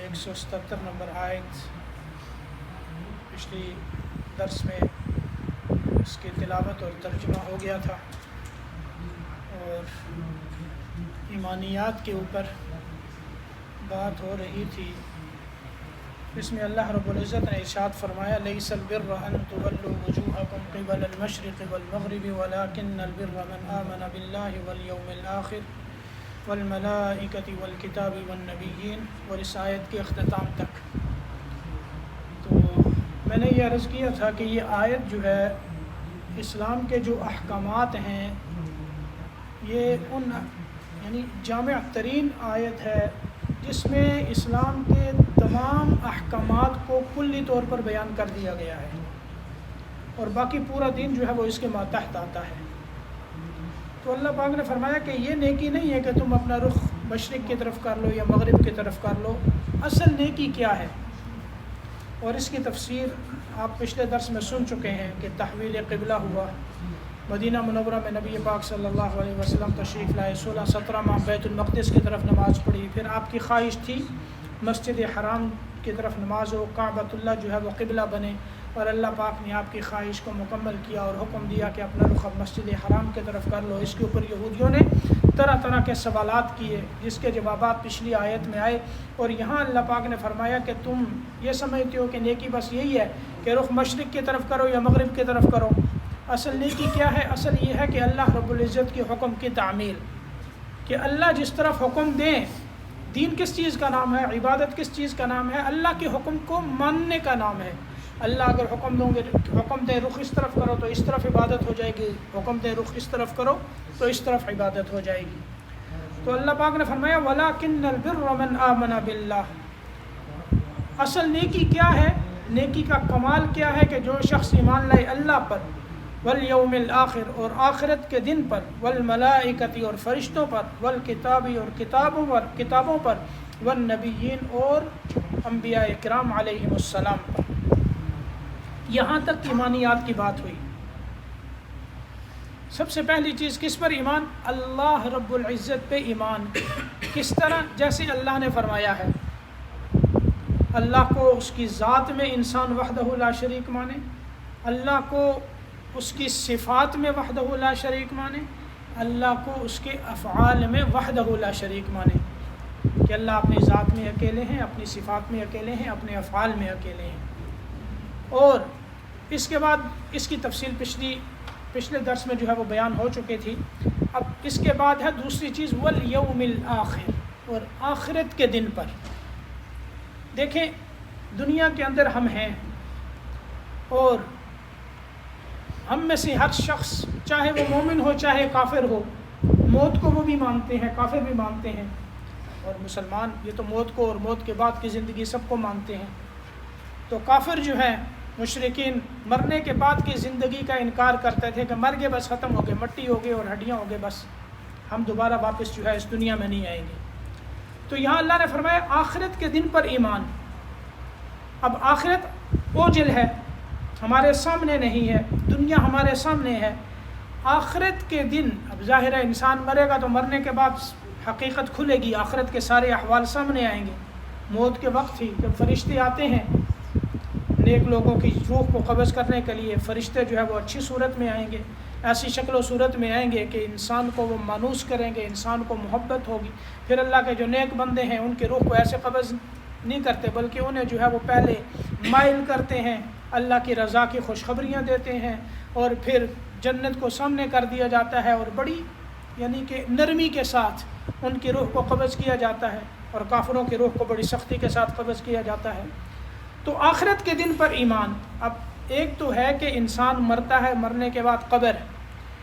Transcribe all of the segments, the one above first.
177 number آیت پچھلی درس میں اس کی تلاوت اور ترجمہ ہو گیا تھا، اور ایمانیات کے اوپر بات ہو رہی تھی۔ اس میں اللہ رب العزت نے ارشاد فرمایا: لیس البر ان تولوا وجوہکم قبل المشرق والمغرب ولکن البر من آمن باللہ والیوم الآخر والملائکۃ والکتاب والنبیین، اور اس آیت کے اختتام تک۔ تو میں نے یہ عرض کیا تھا کہ یہ آیت جو ہے اسلام کے جو احکامات ہیں، یہ یعنی جامع ترین آیت ہے جس میں اسلام کے تمام احکامات کو کلی طور پر بیان کر دیا گیا ہے، اور باقی پورا دین جو ہے وہ اس کے ماتحت آتا ہے۔ تو اللہ پاک نے فرمایا کہ یہ نیکی نہیں ہے کہ تم اپنا رخ مشرق کی طرف کر لو یا مغرب کی طرف کر لو۔ اصل نیکی کیا ہے، اور اس کی تفسیر آپ پچھلے درس میں سن چکے ہیں کہ تحویل قبلہ ہوا، مدینہ منورہ میں نبی پاک صلی اللہ علیہ وسلم تشریف لائے، 16-17 ماہ بیت المقدس کی طرف نماز پڑھی، پھر آپ کی خواہش تھی مسجد حرام کی طرف نماز ہو، کعبۃ اللہ جو ہے وہ قبلہ بنے، اور اللہ پاک نے آپ کی خواہش کو مکمل کیا اور حکم دیا کہ اپنا رخ اب مسجد حرام کی طرف کر لو۔ اس کے اوپر یہودیوں نے طرح طرح کے سوالات کیے جس کے جوابات پچھلی آیت میں آئے، اور یہاں اللہ پاک نے فرمایا کہ تم یہ سمجھتے ہو کہ نیکی بس یہی ہے کہ رخ مشرق کی طرف کرو یا مغرب کی طرف کرو۔ اصل نیکی کیا ہے؟ اصل یہ ہے کہ اللہ رب العزت کے حکم کی تعمیل، کہ اللہ جس طرف حکم دیں۔ دین کس چیز کا نام ہے؟ عبادت کس چیز کا نام ہے؟ اللہ کے حکم کو ماننے کا نام ہے۔ اللہ اگر حکم دیں رخ اس طرف کرو تو اس طرف عبادت ہو جائے گی، حکم دیں رخ اس طرف کرو تو اس طرف عبادت ہو جائے گی۔ تو اللہ پاک نے فرمایا وَلَكِنَّ الْبِرَّ مَنْ آمَنَ بِاللَّهِ۔ اصل نیکی کیا ہے؟ نیکی کا کمال کیا ہے کہ جو شخص ایمان لائے اللہ پر، والیوم الآخر اور آخرت کے دن پر، والملائکۃ اور فرشتوں پر، والکتاب اور کتابوں پر، والنبیین اور انبیاء کرام علیہم السلام پر۔ یہاں تک ایمانیات کی بات ہوئی۔ سب سے پہلی چیز کس پر ایمان؟ اللہ رب العزت پہ ایمان۔ کس طرح؟ جیسے اللہ نے فرمایا ہے، اللہ کو اس کی ذات میں انسان وحدہ لا شریک مانے، اللہ کو اس کی صفات میں وحدہ لا شریک مانے، اللہ کو اس کے افعال میں وحدہ لا شریک مانے، کہ اللہ اپنی ذات میں اکیلے ہیں، اپنی صفات میں اکیلے ہیں، اپنے افعال میں اکیلے ہیں۔ اور اس کے بعد اس کی تفصیل پچھلے درس میں جو ہے وہ بیان ہو چکی تھی۔ اب اس کے بعد ہے دوسری چیز والیوم الآخر، اور آخرت کے دن پر۔ دیکھیں دنیا کے اندر ہم ہیں، اور ہم میں سے ہر شخص چاہے وہ مومن ہو چاہے کافر ہو، موت کو وہ بھی مانتے ہیں، کافر بھی مانتے ہیں، اور مسلمان یہ تو موت کو اور موت کے بعد کی زندگی سب کو مانتے ہیں۔ تو کافر جو ہیں مشرکین مرنے کے بعد کی زندگی کا انکار کرتے تھے کہ مر گئے بس ختم ہو گئے، مٹی ہو گئے اور ہڈیاں ہو گئے، بس ہم دوبارہ واپس جو ہے اس دنیا میں نہیں آئیں گے۔ تو یہاں اللہ نے فرمایا آخرت کے دن پر ایمان۔ اب آخرت اوجل ہے، ہمارے سامنے نہیں ہے، دنیا ہمارے سامنے ہے۔ آخرت کے دن، اب ظاہر ہے انسان مرے گا تو مرنے کے بعد حقیقت کھلے گی، آخرت کے سارے احوال سامنے آئیں گے۔ موت کے وقت ہی جب فرشتے آتے ہیں نیک لوگوں کی روح کو قبض کرنے کے لیے، فرشتے جو ہے وہ اچھی صورت میں آئیں گے، ایسی شکل و صورت میں آئیں گے کہ انسان کو وہ مانوس کریں گے، انسان کو محبت ہوگی۔ پھر اللہ کے جو نیک بندے ہیں ان کے روح کو ایسے قبض نہیں کرتے، بلکہ انہیں جو ہے وہ پہلے مائل کرتے ہیں، اللہ کی رضا کی خوشخبریاں دیتے ہیں، اور پھر جنت کو سامنے کر دیا جاتا ہے، اور بڑی یعنی کہ نرمی کے ساتھ ان کی روح کو قبض کیا جاتا ہے، اور کافروں کی روح کو بڑی سختی کے ساتھ قبض کیا جاتا ہے۔ تو آخرت کے دن پر ایمان۔ اب ایک تو ہے کہ انسان مرتا ہے، مرنے کے بعد قبر،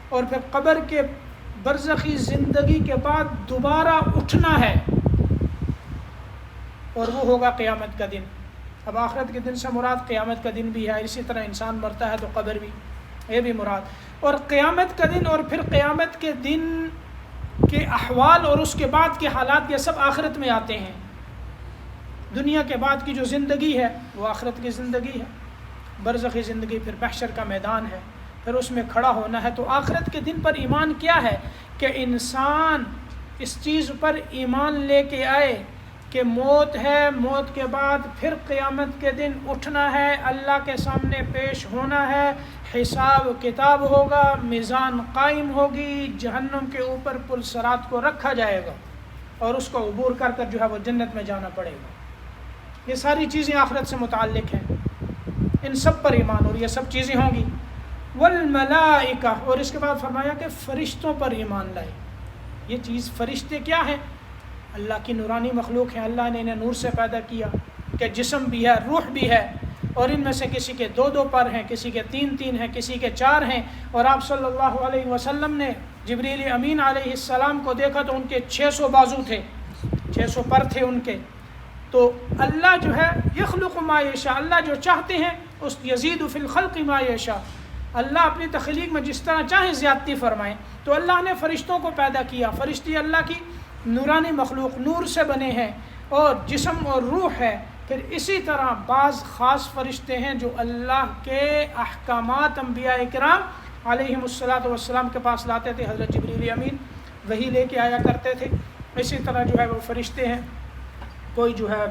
اور پھر قبر کے برزخی زندگی کے بعد دوبارہ اٹھنا ہے، اور وہ ہوگا قیامت کا دن۔ اب آخرت کے دن سے مراد قیامت کا دن بھی ہے، اسی طرح انسان مرتا ہے تو قبر بھی، یہ بھی مراد۔ اور قیامت کا دن اور پھر قیامت کے دن کے احوال اور اس کے بعد کے حالات، یہ سب آخرت میں آتے ہیں۔ دنیا کے بعد کی جو زندگی ہے وہ آخرت کی زندگی ہے، برزخی زندگی، پھر محشر کا میدان ہے، پھر اس میں کھڑا ہونا ہے۔ تو آخرت کے دن پر ایمان کیا ہے؟ کہ انسان اس چیز پر ایمان لے کے آئے کہ موت ہے، موت کے بعد پھر قیامت کے دن اٹھنا ہے، اللہ کے سامنے پیش ہونا ہے، حساب کتاب ہوگا، میزان قائم ہوگی، جہنم کے اوپر پل صراط کو رکھا جائے گا اور اس کو عبور کر کر جو ہے وہ جنت میں جانا پڑے گا۔ یہ ساری چیزیں آخرت سے متعلق ہیں، ان سب پر ایمان، اور یہ سب چیزیں ہوں گی۔ والملائکہ، اور اس کے بعد فرمایا کہ فرشتوں پر ایمان لائے۔ یہ چیز فرشتے کیا ہیں؟ اللہ کی نورانی مخلوق ہیں، اللہ نے انہیں نور سے پیدا کیا کہ جسم بھی ہے، روح بھی ہے، اور ان میں سے کسی کے 2 پر ہیں، کسی کے 3 ہیں، کسی کے 4 ہیں، اور آپ صلی اللہ علیہ وسلم نے جبریل امین علیہ السلام کو دیکھا تو ان کے 600 بازو تھے، 600 پر تھے ان کے۔ تو اللہ جو ہے یخلق ما یشاء، اللہ جو چاہتے ہیں اس یزید فی الخلق ما یشاء، اللہ اپنی تخلیق میں جس طرح چاہیں زیادتی فرمائیں۔ تو اللہ نے فرشتوں کو پیدا کیا، فرشتے اللہ کی نورانی مخلوق، نور سے بنے ہیں اور جسم اور روح ہے۔ پھر اسی طرح بعض خاص فرشتے ہیں جو اللہ کے احکامات انبیاء کرام علیہم الصلاۃ والسلام کے پاس لاتے تھے، حضرت جبریل امین وہی لے کے آیا کرتے تھے۔ اسی طرح جو ہے وہ فرشتے ہیں، کوئی جو ہے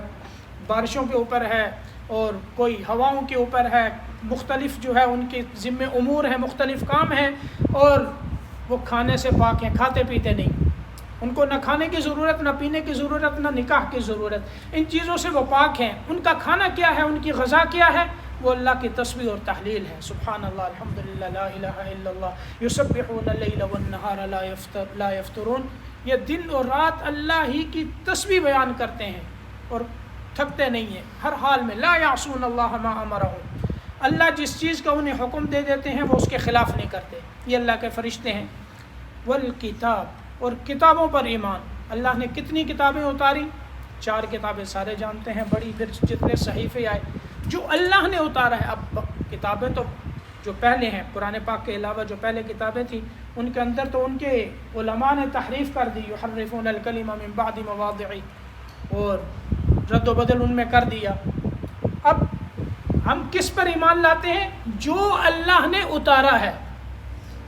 بارشوں کے اوپر ہے اور کوئی ہواؤں کے اوپر ہے، مختلف جو ہے ان کے ذمے امور ہیں، مختلف کام ہیں، اور وہ کھانے سے پاک ہیں، کھاتے پیتے نہیں، ان کو نہ کھانے کی ضرورت، نہ پینے کی ضرورت، نہ نکاح کی ضرورت، ان چیزوں سے وہ پاک ہیں۔ ان کا کھانا کیا ہے، ان کی غذا کیا ہے؟ وہ اللہ کی تسبیح اور تحلیل ہے۔ سبحان اللہ، الحمدللہ، لا الہ الا اللہ، یسبحون اللیل والنہار لا یفترون۔ یہ دن اور رات اللہ ہی کی تسبیح بیان کرتے ہیں اور تھکتے نہیں ہیں ہر حال میں۔ لا یعصون اللہ ما امرہم، اللہ جس چیز کا انہیں حکم دے دیتے ہیں وہ اس کے خلاف نہیں کرتے، یہ اللہ کے فرشتے ہیں۔ والکتاب، اور کتابوں پر ایمان، اللہ نے کتنی کتابیں اتاری؟ 4 کتابیں سارے جانتے ہیں، بڑی، پھر جتنے صحیفے آئے جو اللہ نے اتارا ہے۔ اب کتابیں تو جو پہلے ہیں، قرآن پاک کے علاوہ جو پہلے کتابیں تھیں ان کے اندر تو ان کے علماء نے تحریف کر دی، یحرفون الکلم من بعد مواضعہ، اور رد و بدل ان میں کر دیا۔ اب ہم کس پر ایمان لاتے ہیں؟ جو اللہ نے اتارا ہے،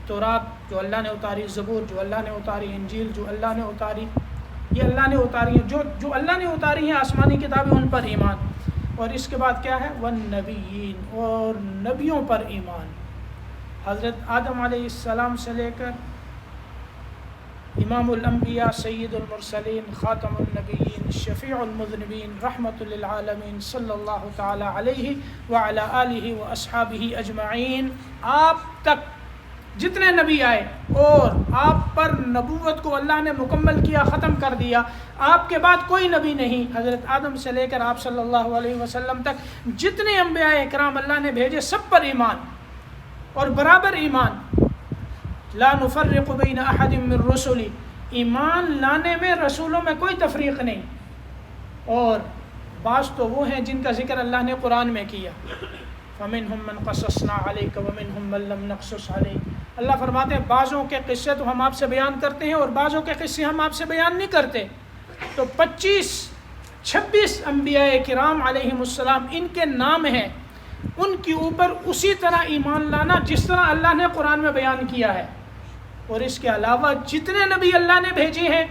تورات جو اللہ نے اتاری، زبور جو اللہ نے اتاری، انجیل جو اللہ نے اتاری، یہ اللہ نے اتاری ہیں، جو اللہ نے اتاری ہیں آسمانی کتابیں، ان پر ایمان۔ اور اس کے بعد کیا ہے؟ والنبیین، اور نبیوں پر ایمان۔ حضرت آدم علیہ السلام سے لے کر امام الانبیاء، سید المرسلین، خاتم النبیین، شفیع المذنبین، رحمت للعالمین، صلی اللہ تعالی علیہ وعلی آلہ واصحابہ اجمعین، آپ تک جتنے نبی آئے اور آپ پر نبوت کو اللہ نے مکمل کیا، ختم کر دیا، آپ کے بعد کوئی نبی نہیں۔ حضرت آدم سے لے کر آپ صلی اللہ علیہ وسلم تک جتنے انبیاء اکرام اللہ نے بھیجے سب پر ایمان اور برابر ایمان۔ لا نفرق بین احد من رسلی، ایمان لانے میں رسولوں میں کوئی تفریق نہیں۔ اور بعض تو وہ ہیں جن کا ذکر اللہ نے قرآن میں کیا، فَمِنْهُمْ مَنْ قَصَصْنَا عَلَيْكَ وَمِنْهُمْ مَنْ لَمْ نَقْصُصْ عَلَيْكَ۔ اللہ فرماتے ہیں بعضوں کے قصے تو ہم آپ سے بیان کرتے ہیں اور بعضوں کے قصے ہم آپ سے بیان نہیں کرتے۔ تو 25-26 انبیاء کرام علیہم السلام ان کے نام ہیں، ان کے اوپر اسی طرح ایمان لانا جس طرح اللہ نے قرآن میں بیان کیا ہے۔ اور اس کے علاوہ جتنے نبی اللہ نے بھیجے ہیں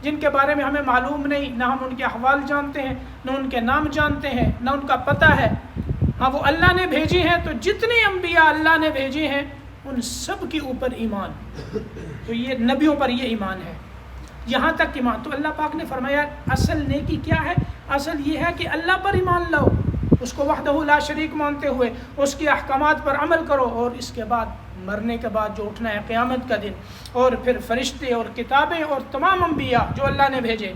جن کے بارے میں ہمیں معلوم نہیں، نہ ہم ان کے احوال جانتے ہیں، نہ ان کے نام جانتے ہیں، نہ ان کا پتہ ہے، ہاں وہ اللہ نے بھیجے ہیں، تو جتنے انبیاء اللہ نے بھیجے ہیں ان سب کے اوپر ایمان۔ تو یہ نبیوں پر یہ ایمان ہے، یہاں تک ایمان۔ تو اللہ پاک نے فرمایا اصل نیکی کیا ہے؟ اصل یہ ہے کہ اللہ پر ایمان لاؤ، اس کو وحدہ لا شریک مانتے ہوئے اس کے احکامات پر عمل کرو، اور اس کے بعد مرنے کے بعد جو اٹھنا ہے قیامت کا دن، اور پھر فرشتے اور کتابیں اور تمام انبیاء جو اللہ نے بھیجے۔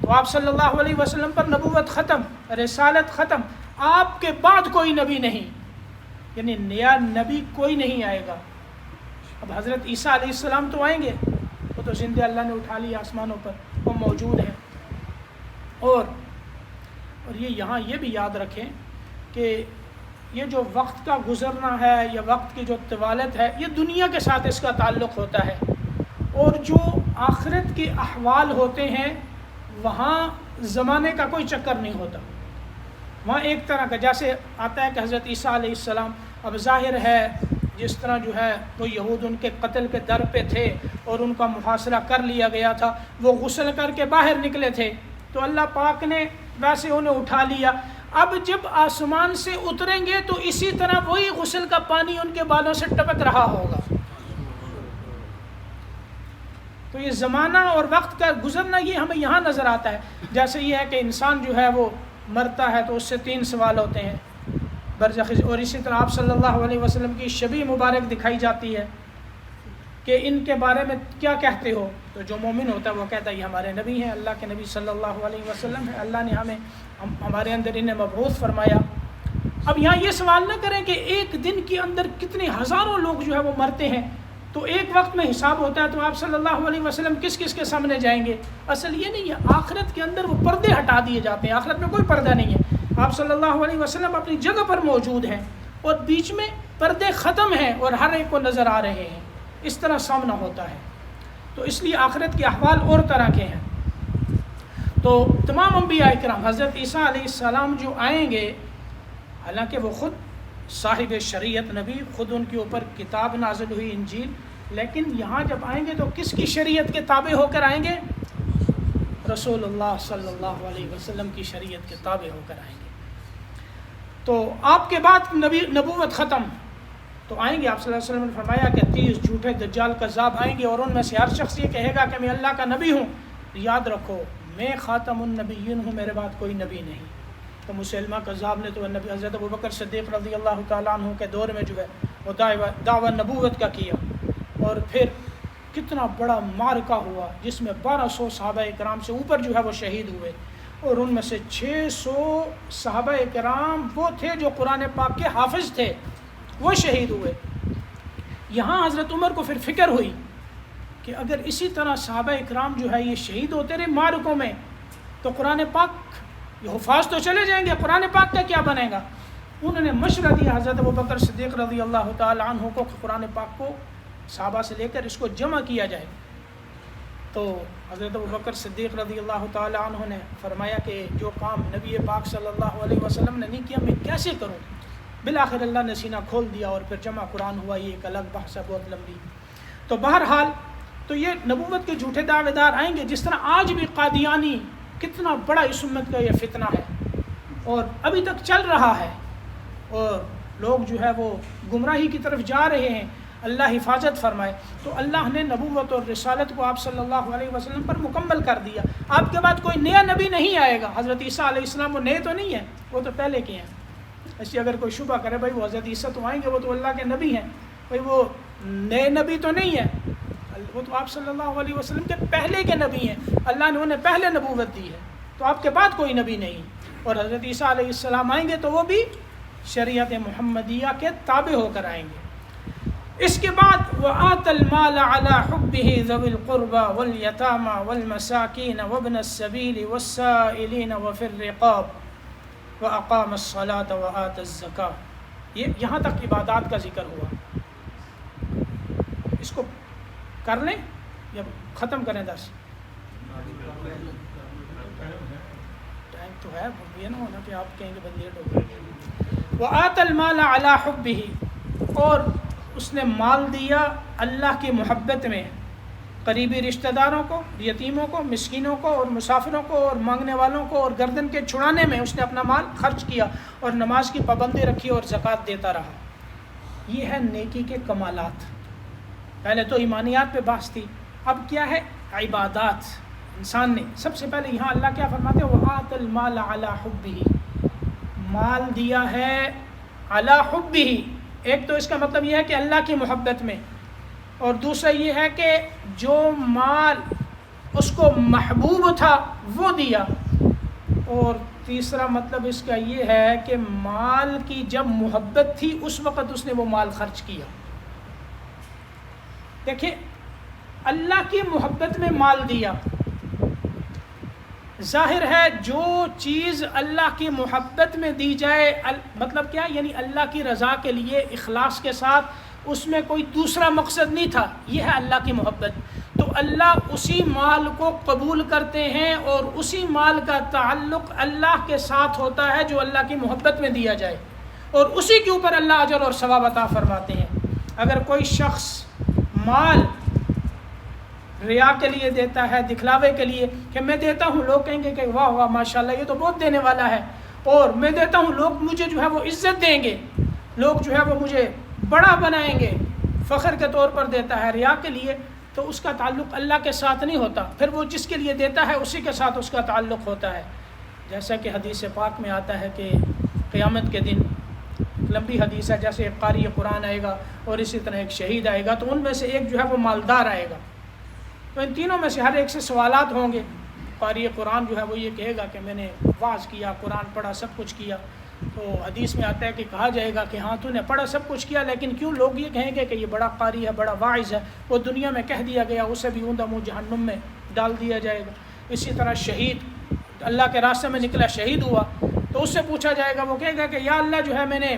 تو آپ صلی اللہ علیہ وسلم پر نبوت ختم، رسالت ختم، آپ کے بعد کوئی نبی نہیں، یعنی نیا نبی کوئی نہیں آئے گا۔ اب حضرت عیسیٰ علیہ السلام تو آئیں گے، وہ تو زندہ اللہ نے اٹھا لیا آسمانوں پر، وہ موجود ہیں۔ اور یہ یہاں یہ بھی یاد رکھیں کہ یہ جو وقت کا گزرنا ہے یا وقت کی جو طوالت ہے، یہ دنیا کے ساتھ اس کا تعلق ہوتا ہے، اور جو آخرت کے احوال ہوتے ہیں وہاں زمانے کا کوئی چکر نہیں ہوتا۔ وہاں ایک طرح کا جیسے آتا ہے کہ حضرت عیسیٰ علیہ السلام، اب ظاہر ہے جس طرح جو ہے وہ یہود ان کے قتل کے در پہ تھے اور ان کا محاصرہ کر لیا گیا تھا، وہ غسل کر کے باہر نکلے تھے، تو اللہ پاک نے ویسے انہیں اٹھا لیا. اب جب آسمان سے اتریں گے تو اسی طرح وہی غسل کا پانی ان کے بالوں سے ٹپک رہا ہوگا. تو یہ زمانہ اور وقت کا گزرنا یہ ہمیں یہاں نظر آتا ہے. جیسے یہ ہے کہ انسان جو ہے وہ مرتا ہے تو اس سے 3 سوال ہوتے ہیں برزخ. اور اسی طرح آپ صلی اللہ علیہ وسلم کی شبیہ مبارک دکھائی جاتی ہے کہ ان کے بارے میں کیا کہتے ہو. تو جو مومن ہوتا ہے وہ کہتا ہے یہ ہمارے نبی ہیں, اللہ کے نبی صلی اللہ علیہ وسلم ہیں, اللہ نے ہمارے اندر انہیں مبعوث فرمایا. اب یہاں یہ سوال نہ کریں کہ ایک دن کے اندر کتنے ہزاروں لوگ جو ہے وہ مرتے ہیں تو ایک وقت میں حساب ہوتا ہے تو آپ صلی اللہ علیہ وسلم کس کس کے سامنے جائیں گے. اصل یہ نہیں ہے, آخرت کے اندر وہ پردے ہٹا دیے جاتے ہیں. آخرت میں کوئی پردہ نہیں ہے. آپ صلی اللہ علیہ وسلم اپنی جگہ پر موجود ہیں اور بیچ میں پردے ختم ہیں اور ہر ایک کو نظر آ رہے ہیں. اس طرح سامنا ہوتا ہے. تو اس لیے آخرت کے احوال اور طرح کے ہیں. تو تمام انبیاء کرام, حضرت عیسیٰ علیہ السلام جو آئیں گے, حالانکہ وہ خود صاحب شریعت نبی, خود ان کے اوپر کتاب نازل ہوئی انجیل, لیکن یہاں جب آئیں گے تو کس کی شریعت کے تابع ہو کر آئیں گے؟ رسول اللہ صلی اللہ علیہ وسلم کی شریعت کے تابع ہو کر آئیں گے. تو آپ کے بعد نبوت ختم تو آئیں گے. آپ صلی اللہ علیہ وسلم نے فرمایا کہ 30 جھوٹے دجال کذاب آئیں گے اور ان میں سے ہر شخص یہ کہے گا کہ میں اللہ کا نبی ہوں. یاد رکھو میں خاتم النبیین ہوں, میرے بعد کوئی نبی نہیں. تو مسلمہ کذاب نے تو نبی حضرت ابوبکر صدیق رضی اللہ تعالیٰ عنہ کے دور میں جو ہے وہ دعویٰ نبوت کا کیا, اور پھر کتنا بڑا معرکہ ہوا جس میں 1200 صحابہ کرام سے اوپر جو ہے وہ شہید ہوئے, اور ان میں سے 600 صحابہ کرام وہ تھے جو قرآن پاک کے حافظ تھے, وہ شہید ہوئے. یہاں حضرت عمر کو پھر فکر ہوئی کہ اگر اسی طرح صحابہ اکرام جو ہے یہ شہید ہوتے رہے معرکوں میں تو قرآن پاک یہ حفاظ تو چلے جائیں گے, قرآن پاک کا کیا بنے گا. انہوں نے مشورہ دیا حضرت ابوبکر صدیق رضی اللہ تعالیٰ عنہ کو کہ قرآن پاک کو صحابہ سے لے کر اس کو جمع کیا جائے. تو حضرت ابوبکر صدیق رضی اللہ تعالیٰ عنہ نے فرمایا کہ جو کام نبی پاک صلی اللہ علیہ وسلم نے نہیں کیا میں کیسے کروں. بالآخر اللہ نے سینہ کھول دیا اور پھر جمع قرآن ہوا. یہ ایک الگ بحث ہے بہت لمبی. تو بہرحال تو یہ نبوت کے جھوٹے دعوے دار آئیں گے, جس طرح آج بھی قادیانی کتنا بڑا اس امت کا یہ فتنہ ہے اور ابھی تک چل رہا ہے اور لوگ جو ہے وہ گمراہی کی طرف جا رہے ہیں. اللہ حفاظت فرمائے. تو اللہ نے نبوت اور رسالت کو آپ صلی اللہ علیہ وسلم پر مکمل کر دیا. آپ کے بعد کوئی نیا نبی نہیں آئے گا. حضرت عیسیٰ علیہ السلام وہ نئے تو نہیں ہیں, وہ تو پہلے کے ہیں. ایسے اگر کوئی شبہ کرے بھائی وہ حضرت عیسیٰ تو آئیں گے, وہ تو اللہ کے نبی ہیں, بھائی وہ نئے نبی تو نہیں ہیں, وہ تو آپ صلی اللہ علیہ وسلم کے پہلے کے نبی ہیں. اللہ نے انہیں پہلے نبوت دی ہے, تو آپ کے بعد کوئی نبی نہیں. اور حضرت عیسیٰ علیہ السلام آئیں گے تو وہ بھی شریعت محمدیہ کے تابع ہو کر آئیں گے. اس کے بعد وَآتَ الْمَالَ عَلَى حُبِّهِ ذَوِي الْقُرْبَى وَالْيَتَامَى وَالْمَسَاكِينَ وَابْنَ السَّبِيلِ وَالسَّائِلِينَ وَفِي الرِّقَابِ وَأَقَامَ الصَّلَاةَ وَآتَ الزَّكَاةَ. یہاں تک عبادات کا ذکر ہوا. اس کو کر لیں یا ختم کریں درس؟ ٹائم تو ہے, یہ نہ ہونا کہ آپ کہیں گے بند لیٹ ہو گئے. وَآتَ الْمَالَ عَلَى حُبِّهِ, اور اس نے مال دیا اللہ کی محبت میں قریبی رشتہ داروں کو, یتیموں کو, مسکینوں کو اور مسافروں کو اور مانگنے والوں کو, اور گردن کے چھڑانے میں اس نے اپنا مال خرچ کیا اور نماز کی پابندی رکھی اور زکوٰۃ دیتا رہا. یہ ہے نیکی کے کمالات. پہلے تو ایمانیات پہ بحث تھی, اب کیا ہے عبادات. انسان نے سب سے پہلے یہاں اللہ کیا فرماتے ہیں وَآتَ الْمَالَ عَلَى حُبِّهِ, مال دیا ہے عَلَى حُبِّهِ. ایک تو اس کا مطلب یہ ہے کہ اللہ کی محبت میں, اور دوسرا یہ ہے کہ جو مال اس کو محبوب تھا وہ دیا, اور تیسرا مطلب اس کا یہ ہے کہ مال کی جب محبت تھی اس وقت اس نے وہ مال خرچ کیا. دیکھیں اللہ کی محبت میں مال دیا, ظاہر ہے جو چیز اللہ کی محبت میں دی جائے مطلب کیا, یعنی اللہ کی رضا کے لیے اخلاص کے ساتھ, اس میں کوئی دوسرا مقصد نہیں تھا, یہ ہے اللہ کی محبت. تو اللہ اسی مال کو قبول کرتے ہیں اور اسی مال کا تعلق اللہ کے ساتھ ہوتا ہے جو اللہ کی محبت میں دیا جائے, اور اسی کے اوپر اللہ اجر اور ثواب عطا فرماتے ہیں. اگر کوئی شخص مال ریا کے لیے دیتا ہے، دکھلاوے کے لیے کہ میں دیتا ہوں، لوگ کہیں گے کہ واہ واہ ماشاءاللہ یہ تو بہت دینے والا ہے، اور میں دیتا ہوں لوگ مجھے جو ہے وہ عزت دیں گے، لوگ جو ہے وہ مجھے بڑا بنائیں گے، فخر کے طور پر دیتا ہے ریا کے لیے، تو اس کا تعلق اللہ کے ساتھ نہیں ہوتا، پھر وہ جس کے لیے دیتا ہے اسی کے ساتھ اس کا تعلق ہوتا ہے۔ جیسا کہ حدیث پاک میں آتا ہے کہ قیامت کے دن، لمبی حدیث ہے، جیسے ایک قاری قرآن آئے گا اور اسی طرح ایک شہید آئے گا، تو ان میں سے ایک جو ہے وہ مالدار آئے گا، تو ان تینوں میں سے ہر ایک سے سوالات ہوں گے۔ قاری قرآن جو ہے وہ یہ کہے گا کہ میں نے واعظ کیا، قرآن پڑھا، سب کچھ کیا، تو حدیث میں آتا ہے کہ کہا جائے گا کہ ہاں تو نے پڑھا، سب کچھ کیا، لیکن کیوں لوگ یہ کہیں گے کہ یہ بڑا قاری ہے، بڑا واعظ ہے، وہ دنیا میں کہہ دیا گیا، اسے بھی اوندا منہ جہنم میں ڈال دیا جائے گا۔ اسی طرح شہید اللہ کے راستے میں نکلا، شہید ہوا، تو اس سے پوچھا جائے گا، وہ کہے گا کہ یا اللہ جو ہے میں نے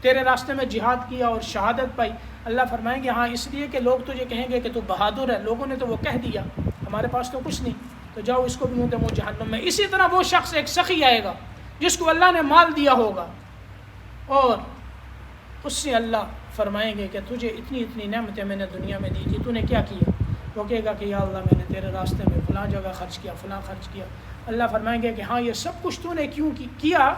تیرے راستے میں جہاد کیا اور شہادت پائی۔ اللہ فرمائیں گے ہاں اس لیے کہ لوگ تجھے کہیں گے کہ تو بہادر ہے، لوگوں نے تو وہ کہہ دیا، ہمارے پاس تو کچھ نہیں، تو جاؤ اس کو بھی اوندا منہ جہنم میں۔ اسی طرح وہ شخص ایک سخی آئے گا جس کو اللہ نے مال دیا ہوگا، اور اس سے اللہ فرمائیں گے کہ تجھے اتنی اتنی نعمتیں میں نے دنیا میں دی تھی، تو نے کیا کیا؟ وہ کہے گا کہ یا اللہ میں نے تیرے راستے میں فلاں جگہ خرچ کیا، فلاں خرچ کیا۔ اللہ فرمائیں گے کہ ہاں یہ سب کچھ تو نے کیوں کیا؟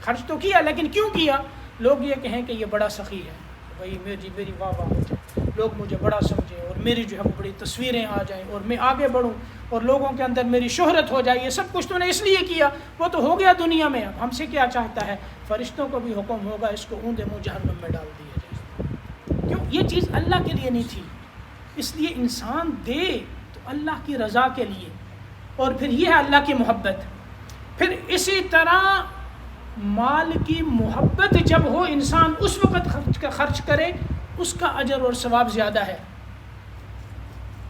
خرچ تو کیا، لیکن کیوں کیا؟ لوگ یہ کہیں کہ یہ بڑا سخی ہے، بھائی میری واہ واہ ہو جائے، لوگ مجھے بڑا سمجھیں اور میری جو ہے وہ بڑی تصویریں آ جائیں اور میں آگے بڑھوں اور لوگوں کے اندر میری شہرت ہو جائے، یہ سب کچھ تو نے اس لیے کیا، وہ تو ہو گیا دنیا میں، اب ہم سے کیا چاہتا ہے؟ فرشتوں کو بھی حکم ہوگا اس کو اوندا منہ جہنم میں ڈال دیا جائے۔ کیوں؟ یہ چیز اللہ کے لیے نہیں تھی، اس لیے انسان دے تو اللہ کی رضا کے لیے، اور پھر یہ ہے اللہ کی محبت۔ پھر اسی طرح مال کی محبت جب ہو انسان اس وقت خرچ کرے، اس کا اجر اور ثواب زیادہ ہے۔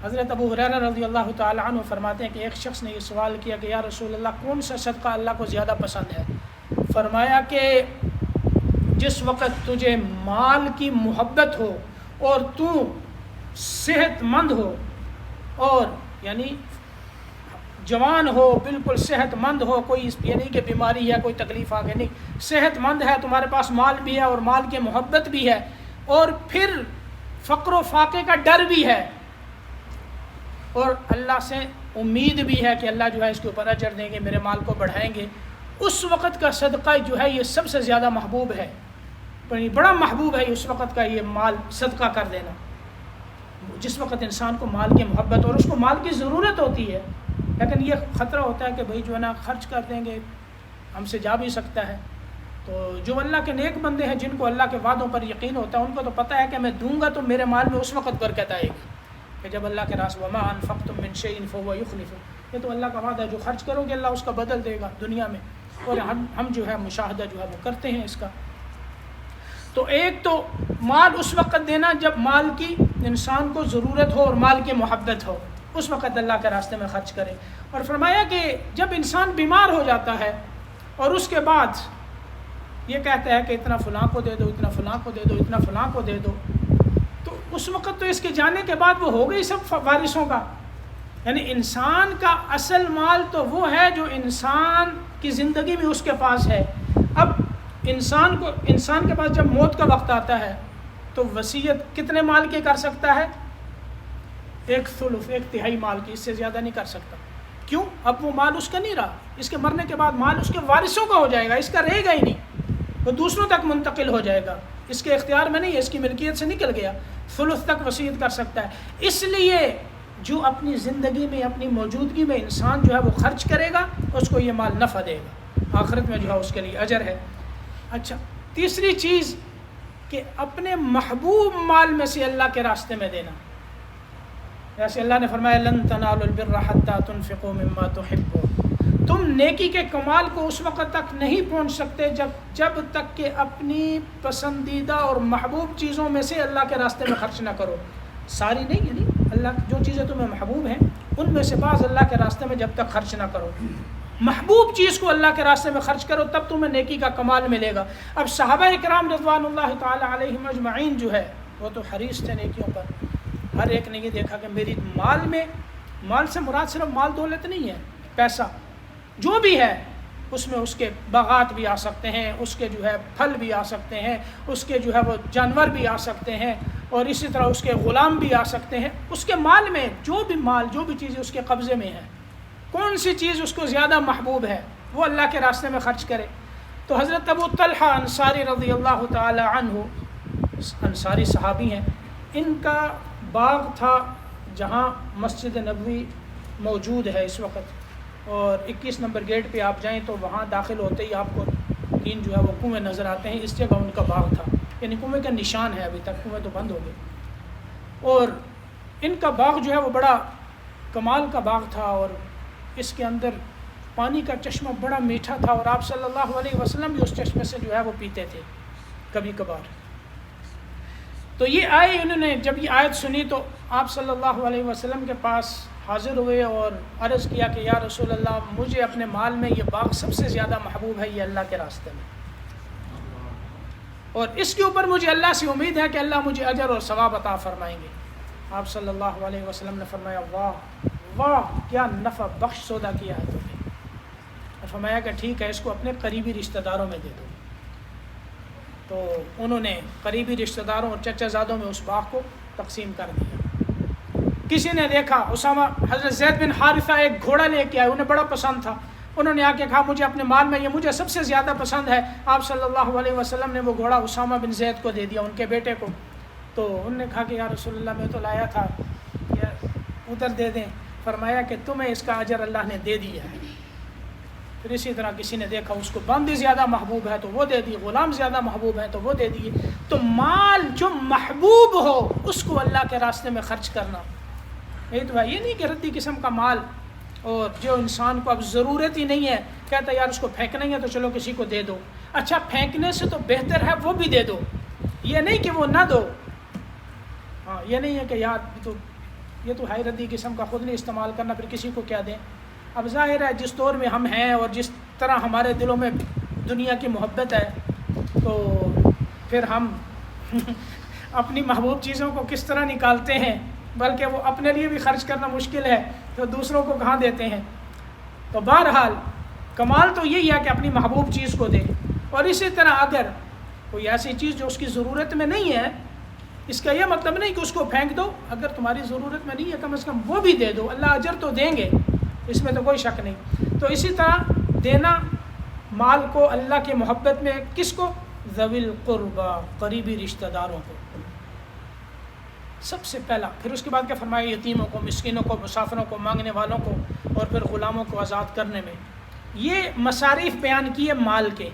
حضرت ابو ہریرہ رضی اللہ تعالی عنہ فرماتے ہیں کہ ایک شخص نے یہ سوال کیا کہ یا رسول اللہ کون سا صدقہ اللہ کو زیادہ پسند ہے؟ فرمایا کہ جس وقت تجھے مال کی محبت ہو اور تو صحت مند ہو، اور یعنی جوان ہو، بالکل صحت مند ہو، کوئی یہ نہیں کہ بیماری ہے، کوئی تکلیف آ گئی، نہیں، صحت مند ہے، تمہارے پاس مال بھی ہے اور مال کی محبت بھی ہے، اور پھر فقر و فاقے کا ڈر بھی ہے، اور اللہ سے امید بھی ہے کہ اللہ جو ہے اس کے اوپر اجر دیں گے، میرے مال کو بڑھائیں گے، اس وقت کا صدقہ جو ہے یہ سب سے زیادہ محبوب ہے، بڑا محبوب ہے اس وقت کا یہ مال صدقہ کر دینا، جس وقت انسان کو مال کی محبت اور اس کو مال کی ضرورت ہوتی ہے، لیکن یہ خطرہ ہوتا ہے کہ بھائی جو ہے نا خرچ کر دیں گے، ہم سے جا بھی سکتا ہے۔ تو جو اللہ کے نیک بندے ہیں، جن کو اللہ کے وعدوں پر یقین ہوتا ہے، ان کو تو پتہ ہے کہ میں دوں گا تو میرے مال میں اس وقت برکت آئے گی، کہ جب اللہ کے راس وما انفقتم من شیء فهو یخلفہ، یہ تو اللہ کا وعدہ ہے، جو خرچ کرو گے اللہ اس کا بدل دے گا دنیا میں، اور ہم جو ہے مشاہدہ جو ہے وہ کرتے ہیں اس کا۔ تو ایک تو مال اس وقت دینا جب مال کی انسان کو ضرورت ہو اور مال کی محبت ہو، اس وقت اللہ کے راستے میں خرچ کرے۔ اور فرمایا کہ جب انسان بیمار ہو جاتا ہے اور اس کے بعد یہ کہتا ہے کہ اتنا فلاں کو دے دو، اتنا فلاں کو دے دو، اتنا فلاں کو دے دو، تو اس وقت تو اس کے جانے کے بعد وہ ہو گئی سب وارثوں کا، یعنی انسان کا اصل مال تو وہ ہے جو انسان کی زندگی میں اس کے پاس ہے۔ اب انسان کے پاس جب موت کا وقت آتا ہے تو وصیت کتنے مال کی کر سکتا ہے؟ ایک ثلث، ایک تہائی مال کی، اس سے زیادہ نہیں کر سکتا۔ کیوں؟ اب وہ مال اس کا نہیں رہا، اس کے مرنے کے بعد مال اس کے وارثوں کا ہو جائے گا، اس کا رہے گا ہی نہیں، وہ دوسروں تک منتقل ہو جائے گا، اس کے اختیار میں نہیں ہے، اس کی ملکیت سے نکل گیا، ثلث تک وصیت کر سکتا ہے۔ اس لیے جو اپنی زندگی میں، اپنی موجودگی میں انسان جو ہے وہ خرچ کرے گا، اس کو یہ مال نفع دے گا، آخرت میں جو ہے اس کے لیے اجر ہے۔ اچھا، تیسری چیز کہ اپنے محبوب مال میں سے اللہ کے راستے میں دینا، جیسے اللہ نے فرمایا لن تنالوا البر حتى تنفقوا مما تحبون، تم نیکی کے کمال کو اس وقت تک نہیں پہنچ سکتے جب تک کہ اپنی پسندیدہ اور محبوب چیزوں میں سے اللہ کے راستے میں خرچ نہ کرو، ساری نہیں، یعنی اللہ جو چیزیں تمہیں محبوب ہیں ان میں سے بعض اللہ کے راستے میں جب تک خرچ نہ کرو، محبوب چیز کو اللہ کے راستے میں خرچ کرو، تب تمہیں نیکی کا کمال ملے گا۔ اب صحابہ اکرام رضوان اللہ تعالی علیہم اجمعین جو ہے وہ تو حریص تھے نیکیوں پر، ہر ایک نے یہ دیکھا کہ میری مال سے مراد صرف مال دولت نہیں ہے، پیسہ جو بھی ہے اس میں اس کے باغات بھی آ سکتے ہیں، اس کے جو ہے پھل بھی آ سکتے ہیں، اس کے جو ہے وہ جانور بھی آ سکتے ہیں، اور اسی طرح اس کے غلام بھی آ سکتے ہیں. اس کے مال میں جو بھی چیز اس کے قبضے میں ہے، کون سی چیز اس کو زیادہ محبوب ہے وہ اللہ کے راستے میں خرچ کرے. تو حضرت ابو طلحہ انصاری رضی اللہ تعالی عنہ، انصاری صحابی ہیں، ان کا باغ تھا جہاں مسجد نبوی موجود ہے اس وقت، اور 21 نمبر گیٹ پہ آپ جائیں تو وہاں داخل ہوتے ہی آپ کو 3 جو ہے وہ کنویں نظر آتے ہیں. اس جگہ ان کا باغ تھا، یعنی کنویں کا نشان ہے. ابھی تک کنویں تو بند ہو گئے. اور ان کا باغ جو ہے وہ بڑا کمال کا باغ تھا، اور اس کے اندر پانی کا چشمہ بڑا میٹھا تھا، اور آپ صلی اللہ علیہ وسلم بھی اس چشمے سے جو ہے وہ پیتے تھے کبھی کبھار. تو یہ آئے، انہوں نے جب یہ آیت سنی تو آپ صلی اللہ علیہ وسلم کے پاس حاضر ہوئے اور عرض کیا کہ یا رسول اللہ، مجھے اپنے مال میں یہ باغ سب سے زیادہ محبوب ہے، یہ اللہ کے راستے میں، اور اس کے اوپر مجھے اللہ سے امید ہے کہ اللہ مجھے اجر اور ثواب عطا فرمائیں گے. آپ صلی اللہ علیہ وسلم نے فرمایا واہ واہ کیا نفع بخش سودا کیا ہے تم نے. اور فرمایا کہ ٹھیک ہے، اس کو اپنے قریبی رشتہ داروں میں دے دو. تو انہوں نے قریبی رشتہ داروں اور چچا زادوں میں اس باغ کو تقسیم کر دیا. کسی نے دیکھا اسامہ، حضرت زید بن حارثہ ایک گھوڑا لے کے آئے، انہیں بڑا پسند تھا. انہوں نے آ کے کہا مجھے اپنے مال میں یہ مجھے سب سے زیادہ پسند ہے. آپ صلی اللہ علیہ وسلم نے وہ گھوڑا اسامہ بن زید کو دے دیا، ان کے بیٹے کو. تو انہوں نے کہا کہ یا رسول اللہ، میں تو لایا تھا کہ ادھر دے دیں. فرمایا کہ تمہیں اس کا اجر اللہ نے دے دیا ہے. پھر اسی طرح کسی نے دیکھا اس کو بندی زیادہ محبوب ہے تو وہ دے دی، غلام زیادہ محبوب ہے تو وہ دے دیے. تو مال جو محبوب ہو اس کو اللہ کے راستے میں خرچ کرنا، یہ تو ہے. یہ نہیں کہ ردی قسم کا مال اور جو انسان کو اب ضرورت ہی نہیں ہے، کہتا ہے یار اس کو پھینکنا ہی ہے تو چلو کسی کو دے دو. اچھا پھینکنے سے تو بہتر ہے وہ بھی دے دو، یہ نہیں کہ وہ نہ دو. ہاں یہ نہیں ہے کہ یار یہ تو ہے ردی قسم کا، خود نہیں استعمال کرنا پھر کسی کو کیا دیں. اب ظاہر ہے جس دور میں ہم ہیں اور جس طرح ہمارے دلوں میں دنیا کی محبت ہے، تو پھر ہم اپنی محبوب چیزوں کو کس طرح نکالتے ہیں، بلکہ وہ اپنے لیے بھی خرچ کرنا مشکل ہے تو دوسروں کو کہاں دیتے ہیں. تو بہرحال کمال تو یہی ہے کہ اپنی محبوب چیز کو دے. اور اسی طرح اگر کوئی ایسی چیز جو اس کی ضرورت میں نہیں ہے، اس کا یہ مطلب نہیں کہ اس کو پھینک دو. اگر تمہاری ضرورت میں نہیں ہے کم از کم وہ بھی دے دو، اللہ اجر تو دیں گے، اس میں تو کوئی شک نہیں. تو اسی طرح دینا مال کو اللہ کی محبت میں کس کو؟ ذوی القربى، قریبی رشتہ داروں کو سب سے پہلا. پھر اس کے بعد کیا فرمایا؟ یتیموں کو، مسکینوں کو، مسافروں کو، مانگنے والوں کو، اور پھر غلاموں کو آزاد کرنے میں. یہ مصارف بیان کیے مال کے،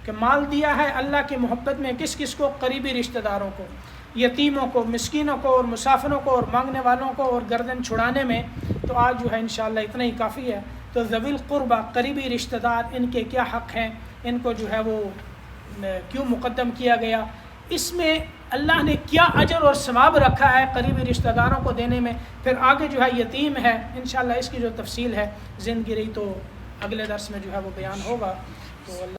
کہ مال دیا ہے اللہ کی محبت میں کس کس کو؟ قریبی رشتہ داروں کو، یتیموں کو، مسکینوں کو، اور مسافروں کو، اور مانگنے والوں کو، اور گردن چھڑانے میں. تو آج جو ہے انشاءاللہ اتنا ہی کافی ہے. تو ذوی القربى، قریبی رشتہ دار، ان کے کیا حق ہیں، ان کو جو ہے وہ کیوں مقدم کیا گیا، اس میں اللہ نے کیا اجر اور ثواب رکھا ہے قریبی رشتہ داروں کو دینے میں. پھر آگے جو ہے یتیم ہے، انشاءاللہ اس کی جو تفصیل ہے زندگی رہی تو اگلے درس میں جو ہے وہ بیان ہوگا. تو اللہ